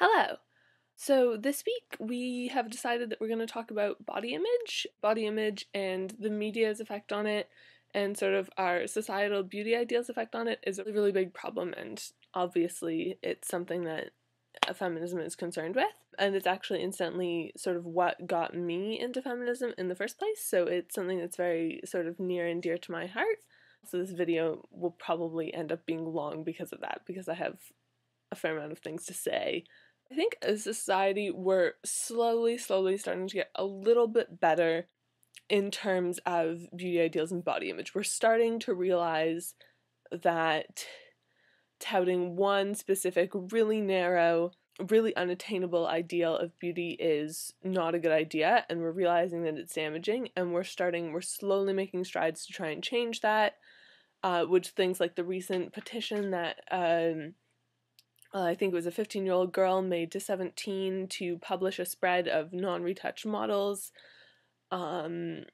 Hello! So this week we have decided that we're going to talk about body image and the media's effect on it, and sort of our societal beauty ideals effect on it is a really big problem, and obviously it's something that feminism is concerned with, and it's actually incidentally sort of what got me into feminism in the first place, so it's something that's very sort of near and dear to my heart. So this video will probably end up being long because of that, because I have a fair amount of things to say. I think as a society we're slowly starting to get a little bit better in terms of beauty ideals and body image. We're starting to realize that touting one specific, really narrow, really unattainable ideal of beauty is not a good idea, and we're realizing that it's damaging, and we're slowly making strides to try and change that, which things like the recent petition that I think it was a 15-year-old girl made to 17 to publish a spread of non-retouched models, and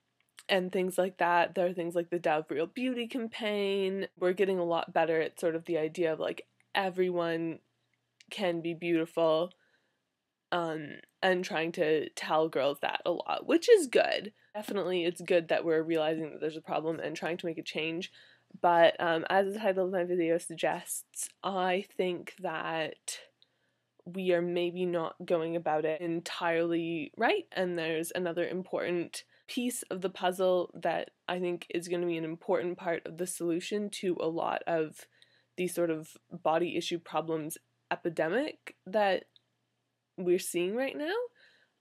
things like that. There are things like the Dove Real Beauty campaign. We're getting a lot better at sort of the idea of like everyone can be beautiful, and trying to tell girls that a lot, which is good. Definitely it's good that we're realizing that there's a problem and trying to make a change. But as the title of my video suggests, I think that we are maybe not going about it entirely right, and there's another important piece of the puzzle that I think is going to be an important part of the solution to a lot of these sort of body issue problems epidemic that we're seeing right now.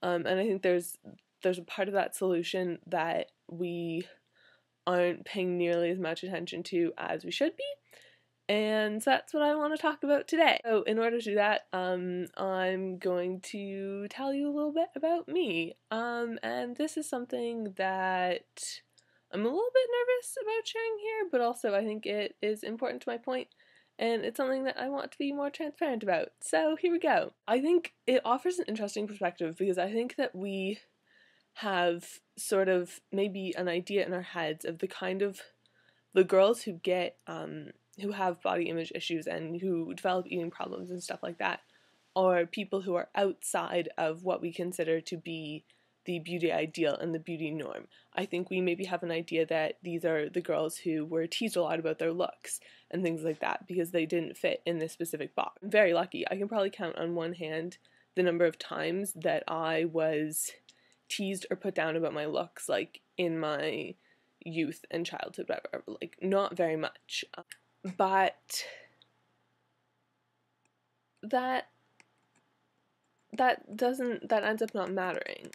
And I think there's a part of that solution that we aren't paying nearly as much attention to as we should be, and that's what I want to talk about today. So in order to do that, I'm going to tell you a little bit about me, and this is something that I'm a little bit nervous about sharing here, but also I think it is important to my point, and it's something that I want to be more transparent about. So here we go. I think it offers an interesting perspective because I think that we have sort of maybe an idea in our heads of the kind of the girls who get who have body image issues and who develop eating problems and stuff like that are people who are outside of what we consider to be the beauty ideal and the beauty norm. I think we maybe have an idea that these are the girls who were teased a lot about their looks and things like that because they didn't fit in this specific box. I'm very lucky. I can probably count on one hand the number of times that I was teased or put down about my looks, like in my youth and childhood, whatever. Like, not very much. But that ends up not mattering,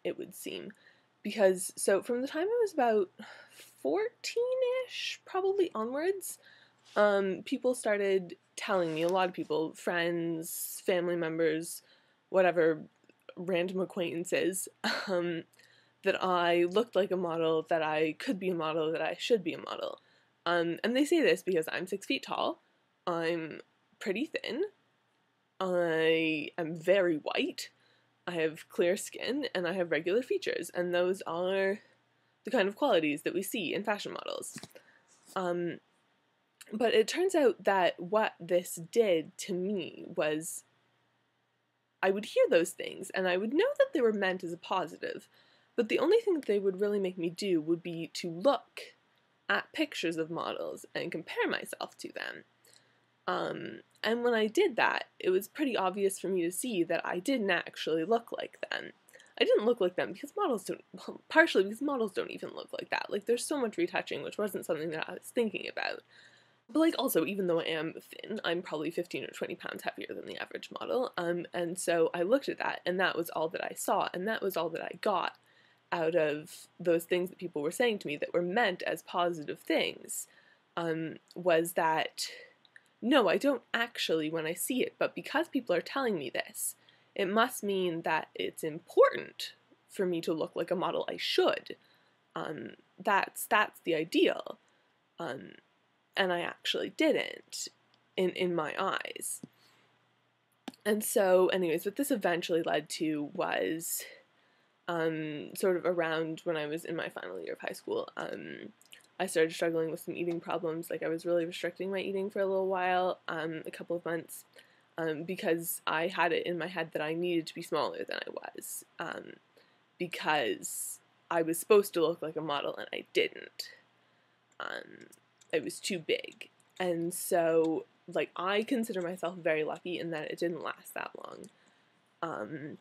it would seem. Because, so from the time I was about 14-ish, probably onwards, people started telling me, a lot of people, friends, family members, whatever, random acquaintances, that I looked like a model, that I could be a model, that I should be a model. And they say this because I'm 6 feet tall, I'm pretty thin, I am very white, I have clear skin, and I have regular features, and those are the kind of qualities that we see in fashion models. But it turns out that what this did to me was I would hear those things, and I would know that they were meant as a positive, but the only thing that they would really make me do would be to look at pictures of models and compare myself to them. And when I did that, it was pretty obvious for me to see that I didn't actually look like them. I didn't look like them because models don't, partially because models don't even look like that. Like, there's so much retouching, which wasn't something that I was thinking about. But, like, also, even though I am thin, I'm probably 15 or 20 pounds heavier than the average model, and so I looked at that, and that was all that I saw, and that was all that I got out of those things that people were saying to me that were meant as positive things, was that, no, I don't actually when I see it, but because people are telling me this, it must mean that it's important for me to look like a model. I should. That's the ideal. And I actually didn't, in my eyes. And so, anyways, what this eventually led to was, sort of around when I was in my final year of high school, I started struggling with some eating problems. Like, I was really restricting my eating for a little while, a couple of months. because I had it in my head that I needed to be smaller than I was, because I was supposed to look like a model and I didn't. It was too big. And so, like, I consider myself very lucky in that it didn't last that long.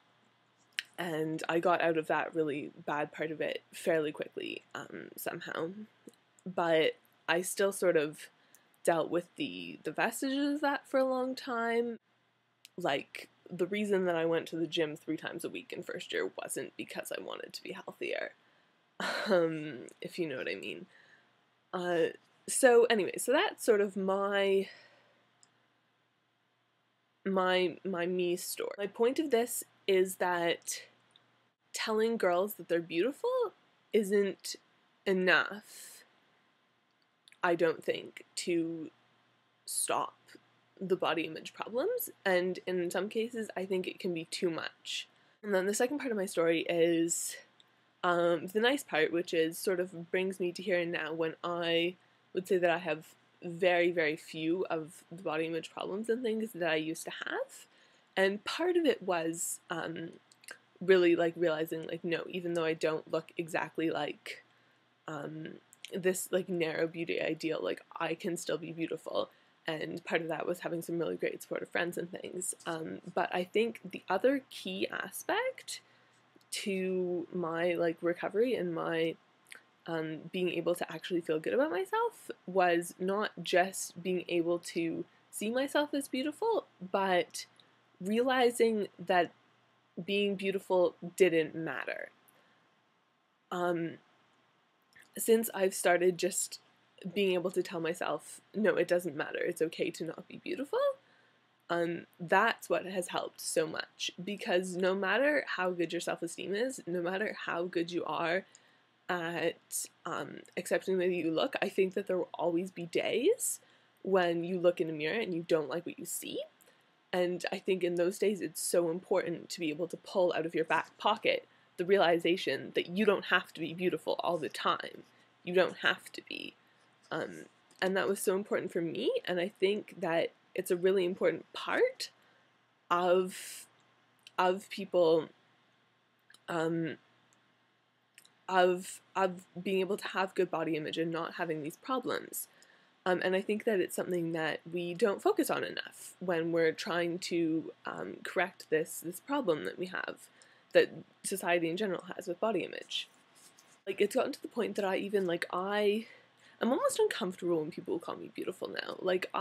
And I got out of that really bad part of it fairly quickly, somehow. But I still sort of dealt with the vestiges of that for a long time. Like, the reason that I went to the gym 3 times a week in first year wasn't because I wanted to be healthier, if you know what I mean. So anyway, so that's sort of my me story. My point of this is that telling girls that they're beautiful isn't enough, I don't think, to stop the body image problems, and in some cases I think it can be too much. And then the second part of my story is the nice part, which is sort of brings me to here and now, when I would say that I have very, very few of the body image problems and things that I used to have. And part of it was really like realizing, like, no, even though I don't look exactly like this like narrow beauty ideal, like, I can still be beautiful. And part of that was having some really great supportive friends and things. But I think the other key aspect to my like recovery and my being able to actually feel good about myself was not just being able to see myself as beautiful, but realizing that being beautiful didn't matter. Since I've started just being able to tell myself, no, it doesn't matter, it's okay to not be beautiful, that's what has helped so much, because no matter how good your self-esteem is, no matter how good you are at accepting the way you look, I think that there will always be days when you look in a mirror and you don't like what you see. And I think in those days it's so important to be able to pull out of your back pocket the realization that you don't have to be beautiful all the time. You don't have to be. And that was so important for me, and I think that it's a really important part of people of being able to have good body image and not having these problems. And I think that it's something that we don't focus on enough when we're trying to correct this problem that we have, that society in general has with body image. Like, it's gotten to the point that I'm almost uncomfortable when people call me beautiful now. Like,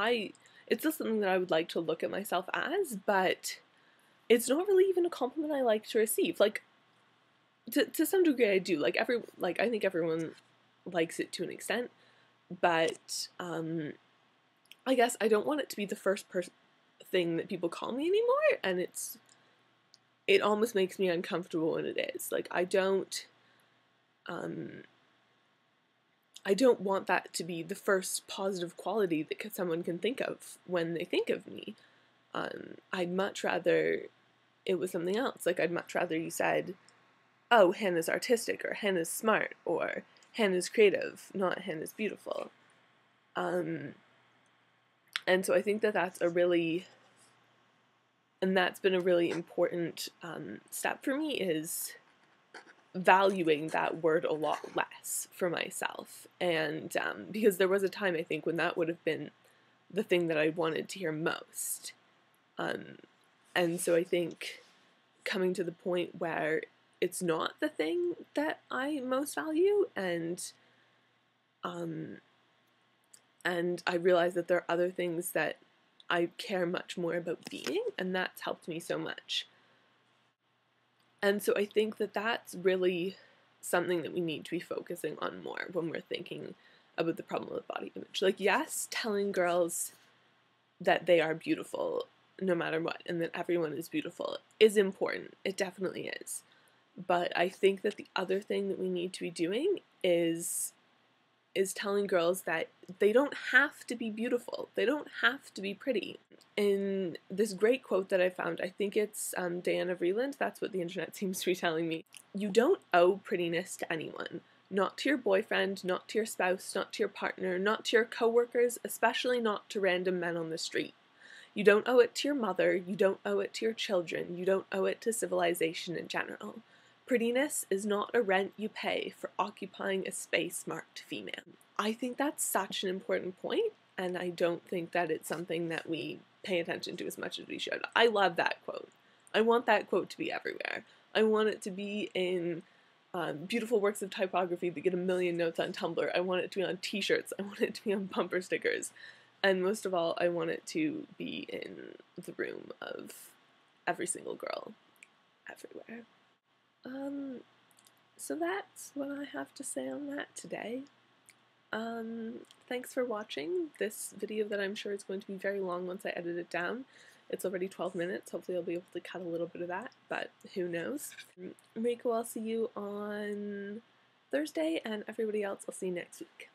it's just something that I would like to look at myself as, but it's not really even a compliment I like to receive. Like, to some degree I do. I think everyone likes it to an extent, but I guess I don't want it to be the first thing that people call me anymore, and it almost makes me uncomfortable when it is. Like, I don't want that to be the first positive quality that someone can think of when they think of me. I'd much rather it was something else. Like, I'd much rather you said, oh, Hannah's artistic, or Hannah's smart, or Hannah's creative, not Hannah's beautiful. And so I think that that's been a really important step for me, is valuing that word a lot less for myself. And because there was a time, I think, when that would have been the thing that I wanted to hear most. And so I think coming to the point where it's not the thing that I most value, and I realize that there are other things that I care much more about being, and that's helped me so much. And so I think that that's really something that we need to be focusing on more when we're thinking about the problem with body image. Like, yes, telling girls that they are beautiful no matter what, and that everyone is beautiful, is important. It definitely is. But I think that the other thing that we need to be doing is telling girls that they don't have to be beautiful. They don't have to be pretty. In this great quote that I found, I think it's Diana Vreeland, that's what the internet seems to be telling me, you don't owe prettiness to anyone. Not to your boyfriend, not to your spouse, not to your partner, not to your coworkers, especially not to random men on the street. You don't owe it to your mother, you don't owe it to your children, you don't owe it to civilization in general. Prettiness is not a rent you pay for occupying a space marked female. I think that's such an important point, and I don't think that it's something that we pay attention to as much as we should. I love that quote. I want that quote to be everywhere. I want it to be in beautiful works of typography that get 1 million notes on Tumblr. I want it to be on t-shirts. I want it to be on bumper stickers. And most of all, I want it to be in the room of every single girl everywhere. So that's what I have to say on that today. Thanks for watching this video that I'm sure is going to be very long once I edit it down. It's already 12 minutes. Hopefully I'll be able to cut a little bit of that, but who knows. Mariko, I'll see you on Thursday, and everybody else, I'll see you next week.